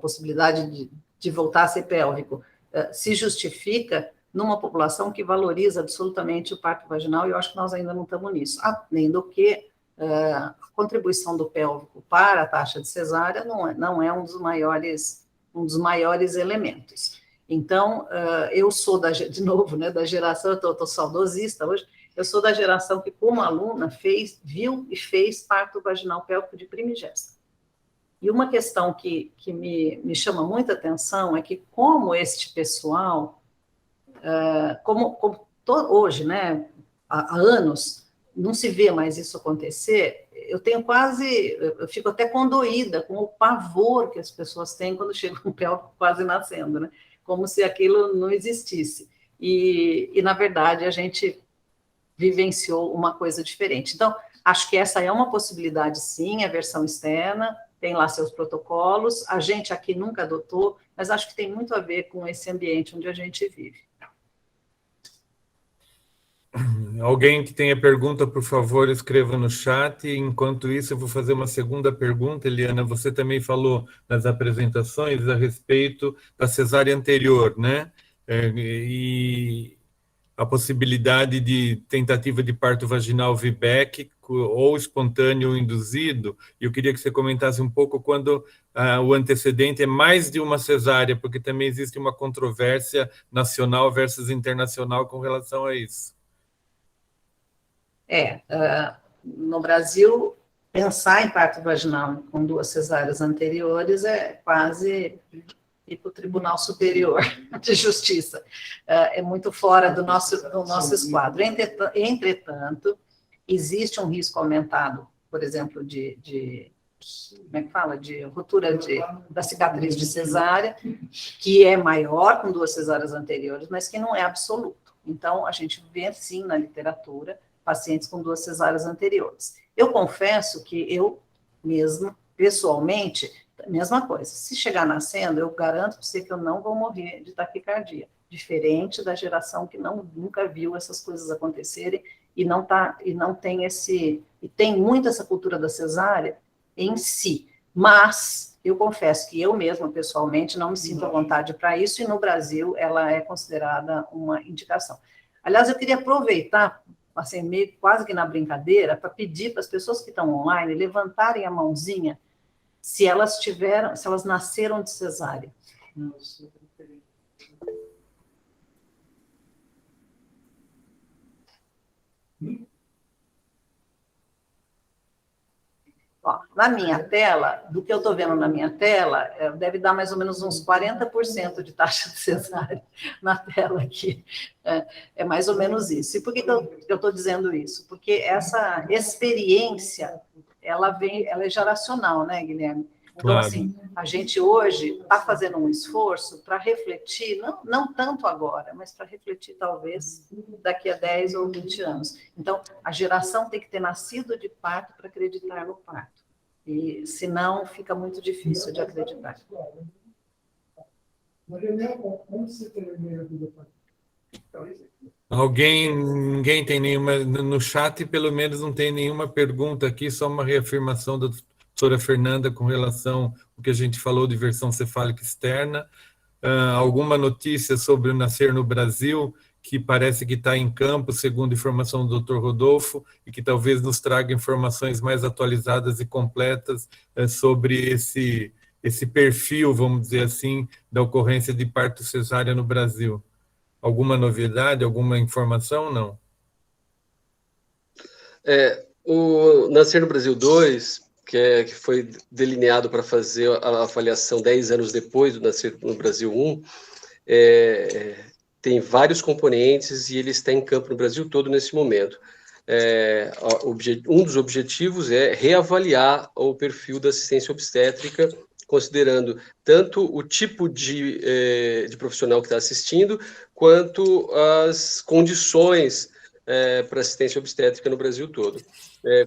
possibilidade de voltar a ser pélvico, se justifica numa população que valoriza absolutamente o parto vaginal, e eu acho que nós ainda não estamos nisso. Além do que a contribuição do pélvico para a taxa de cesárea não é um dos maiores elementos. Então, eu sou, de novo, né, da geração, eu estou saudosista hoje, eu sou da geração que, como aluna, viu e fez parto vaginal pélvico de primigesta. E uma questão que me chama muita atenção é que, como este pessoal, hoje, né, há anos, não se vê mais isso acontecer, eu fico até condoída com o pavor que as pessoas têm quando chegam com o pélvico quase nascendo, né, como se aquilo não existisse. E na verdade, a gente vivenciou uma coisa diferente. Então, acho que essa é uma possibilidade, sim, a versão externa, tem lá seus protocolos, a gente aqui nunca adotou, mas acho que tem muito a ver com esse ambiente onde a gente vive. Alguém que tenha pergunta, por favor, escreva no chat. Enquanto isso, eu vou fazer uma segunda pergunta. Eliana, você também falou nas apresentações a respeito da cesárea anterior, né? E a possibilidade de tentativa de parto vaginal VBAC ou espontâneo ou induzido, e eu queria que você comentasse um pouco quando o antecedente é mais de uma cesárea, porque também existe uma controvérsia nacional versus internacional com relação a isso. No Brasil, pensar em parto vaginal com 2 cesáreas anteriores é quase ir para o Tribunal Superior de Justiça. É muito fora do nosso esquadro. Entretanto, existe um risco aumentado, por exemplo, como é que fala? De ruptura da cicatriz de cesárea, que é maior com 2 cesáreas anteriores, mas que não é absoluto. Então, a gente vê, sim, na literatura, pacientes com 2 cesáreas anteriores. Eu confesso que eu mesma, pessoalmente, mesma coisa. Se chegar nascendo, eu garanto para você que eu não vou morrer de taquicardia, diferente da geração que nunca viu essas coisas acontecerem e tem muito essa cultura da cesárea em si. Mas eu confesso que eu mesma, pessoalmente, não me sinto à vontade para isso, e no Brasil ela é considerada uma indicação. Aliás, eu queria aproveitar, assim, meio quase que na brincadeira, para pedir para as pessoas que estão online levantarem a mãozinha se elas nasceram de cesárea. Ó, na minha tela, do que eu estou vendo na minha tela, deve dar mais ou menos uns 40% de taxa de cesárea na tela aqui. É mais ou menos isso. E por que eu estou dizendo isso? Porque essa experiência, ela é geracional, né, Guilherme? Então, Claro. assim, a gente hoje está fazendo um esforço para refletir, não tanto agora, mas para refletir talvez daqui a 10 ou 20 anos. Então, a geração tem que ter nascido de parto para acreditar no parto. E, senão, fica muito difícil de acreditar. Ninguém tem nenhuma, no chat pelo menos não tem nenhuma pergunta aqui, só uma reafirmação da doutora Fernanda com relação ao que a gente falou de versão cefálica externa. Alguma notícia sobre o nascer no Brasil, que parece que está em campo, segundo informação do Dr. Rodolfo, e que talvez nos traga informações mais atualizadas e completas sobre esse perfil, vamos dizer assim, da ocorrência de parto cesárea no Brasil. Alguma novidade, alguma informação? Não? O Nascer no Brasil 2, que foi delineado para fazer a avaliação 10 anos depois do Nascer no Brasil 1, tem vários componentes e ele está em campo no Brasil todo nesse momento. Um dos objetivos é reavaliar o perfil da assistência obstétrica, considerando tanto o tipo de profissional que está assistindo, quanto as condições para assistência obstétrica no Brasil todo.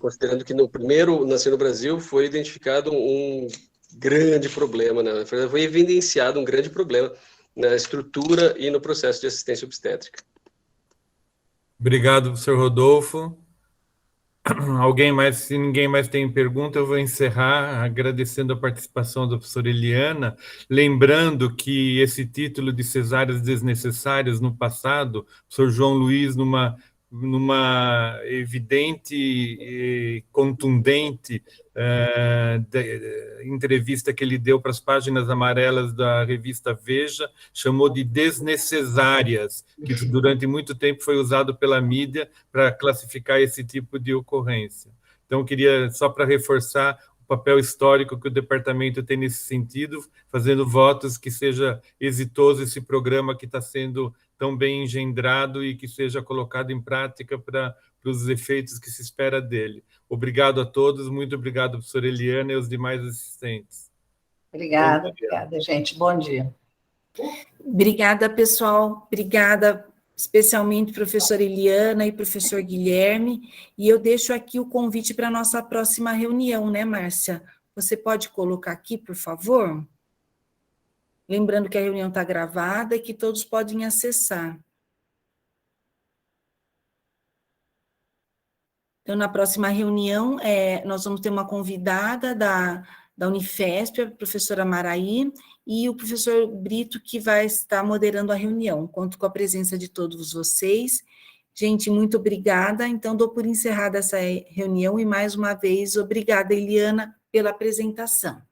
Considerando que no primeiro Nascer no Brasil foi identificado um grande problema, né? Foi evidenciado um grande problema na estrutura e no processo de assistência obstétrica. Obrigado, professor Rodolfo. Se ninguém mais tem pergunta, eu vou encerrar agradecendo a participação da professora Eliana, lembrando que esse título de cesáreas desnecessárias no passado, o professor João Luiz, numa evidente e contundente entrevista que ele deu para as páginas amarelas da revista Veja, chamou de desnecessárias, que durante muito tempo foi usado pela mídia para classificar esse tipo de ocorrência. Então, eu queria, só para reforçar o papel histórico que o departamento tem nesse sentido, fazendo votos que seja exitoso esse programa que está sendo tão bem engendrado e que seja colocado em prática para os efeitos que se espera dele. Obrigado a todos, muito obrigado, professora Eliana e os demais assistentes. Obrigada, gente. Bom dia. Obrigada, pessoal. Obrigada, especialmente professora Eliana e professor Guilherme. E eu deixo aqui o convite para a nossa próxima reunião, né, Márcia? Você pode colocar aqui, por favor? Lembrando que a reunião está gravada e que todos podem acessar. Então, na próxima reunião, nós vamos ter uma convidada da Unifesp, a professora Maraí, e o professor Brito, que vai estar moderando a reunião. Conto com a presença de todos vocês. Gente, muito obrigada. Então, dou por encerrada essa reunião e, mais uma vez, obrigada, Eliana, pela apresentação.